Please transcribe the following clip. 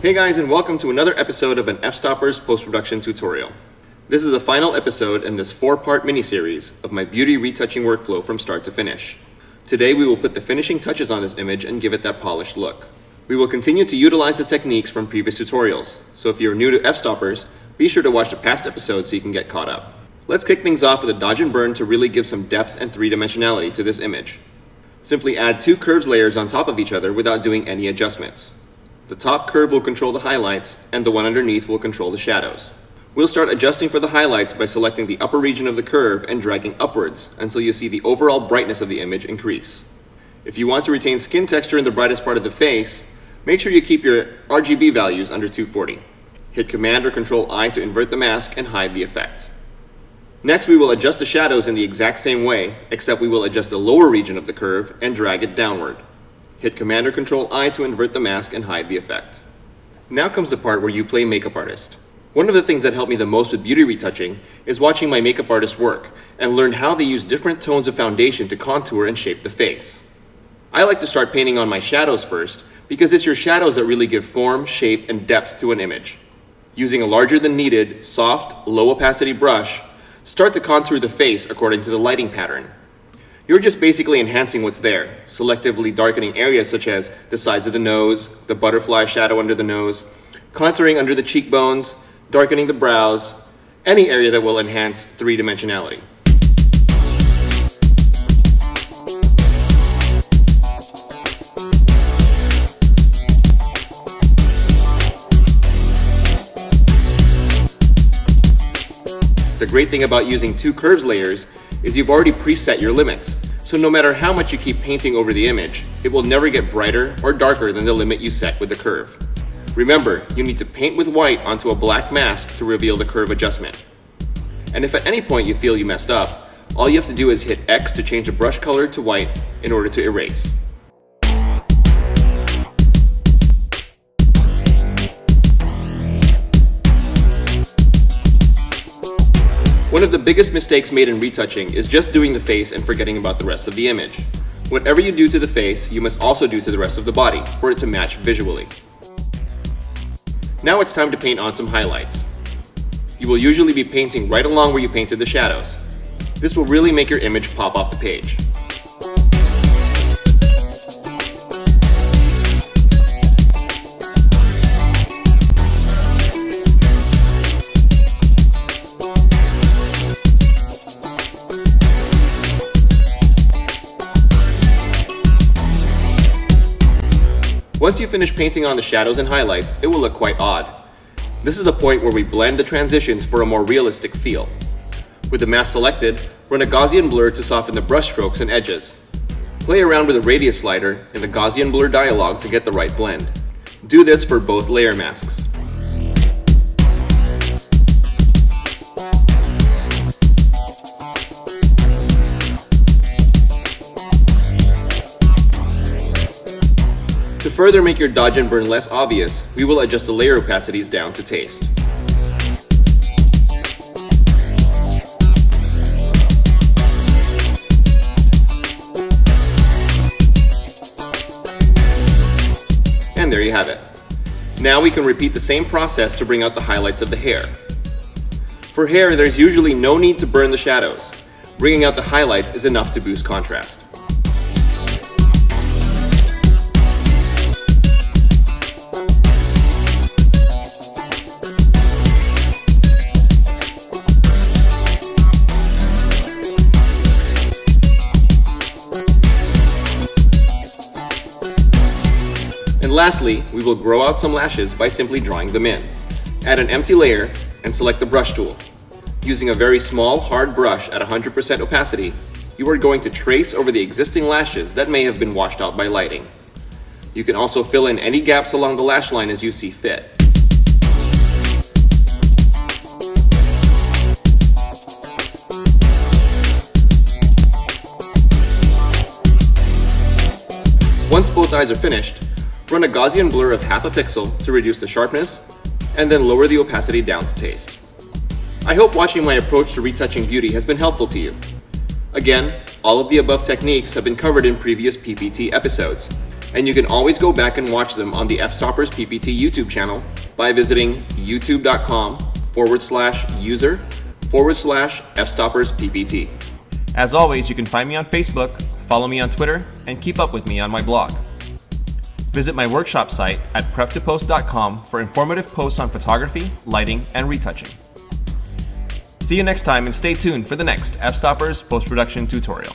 Hey guys, and welcome to another episode of an F-Stoppers post-production tutorial. This is the final episode in this 4-part mini-series of my beauty retouching workflow from start to finish. Today we will put the finishing touches on this image and give it that polished look. We will continue to utilize the techniques from previous tutorials, so if you're new to F-Stoppers, be sure to watch the past episodes so you can get caught up. Let's kick things off with a dodge and burn to really give some depth and three-dimensionality to this image. Simply add 2 curves layers on top of each other without doing any adjustments. The top curve will control the highlights, and the one underneath will control the shadows. We'll start adjusting for the highlights by selecting the upper region of the curve and dragging upwards until you see the overall brightness of the image increase. If you want to retain skin texture in the brightest part of the face, make sure you keep your RGB values under 240. Hit Command or Control I to invert the mask and hide the effect. Next, we will adjust the shadows in the exact same way, except we will adjust the lower region of the curve and drag it downward. Hit Command or Control I to invert the mask and hide the effect. Now comes the part where you play makeup artist. One of the things that helped me the most with beauty retouching is watching my makeup artists work and learn how they use different tones of foundation to contour and shape the face. I like to start painting on my shadows first because it's your shadows that really give form, shape, and depth to an image. Using a larger than needed, soft, low opacity brush, start to contour the face according to the lighting pattern. You're just basically enhancing what's there, selectively darkening areas such as the sides of the nose, the butterfly shadow under the nose, contouring under the cheekbones, darkening the brows, any area that will enhance three-dimensionality. The great thing about using 2 curves layers is you've already preset your limits, so no matter how much you keep painting over the image, it will never get brighter or darker than the limit you set with the curve. Remember, you need to paint with white onto a black mask to reveal the curve adjustment. And if at any point you feel you messed up, all you have to do is hit X to change the brush color to white in order to erase. One of the biggest mistakes made in retouching is just doing the face and forgetting about the rest of the image. Whatever you do to the face, you must also do to the rest of the body for it to match visually. Now it's time to paint on some highlights. You will usually be painting right along where you painted the shadows. This will really make your image pop off the page. Once you finish painting on the shadows and highlights, it will look quite odd. This is the point where we blend the transitions for a more realistic feel. With the mask selected, run a Gaussian blur to soften the brush strokes and edges. Play around with the radius slider in the Gaussian blur dialog to get the right blend. Do this for both layer masks. To further make your dodge and burn less obvious, we will adjust the layer opacities down to taste. And there you have it. Now we can repeat the same process to bring out the highlights of the hair. For hair, there's usually no need to burn the shadows. Bringing out the highlights is enough to boost contrast. And lastly, we will grow out some lashes by simply drawing them in. Add an empty layer and select the brush tool. Using a very small, hard brush at 100% opacity, you are going to trace over the existing lashes that may have been washed out by lighting. You can also fill in any gaps along the lash line as you see fit. Once both eyes are finished, run a Gaussian blur of half a pixel to reduce the sharpness, and then lower the opacity down to taste. I hope watching my approach to retouching beauty has been helpful to you. Again, all of the above techniques have been covered in previous PPT episodes, And you can always go back and watch them on the F-Stoppers PPT YouTube channel by visiting youtube.com/user/F-Stoppers-PPT. As always, you can find me on Facebook, follow me on Twitter, and keep up with me on my blog. Visit my workshop site at prep2post.com for informative posts on photography, lighting, and retouching. See you next time, and stay tuned for the next F-Stoppers post-production tutorial.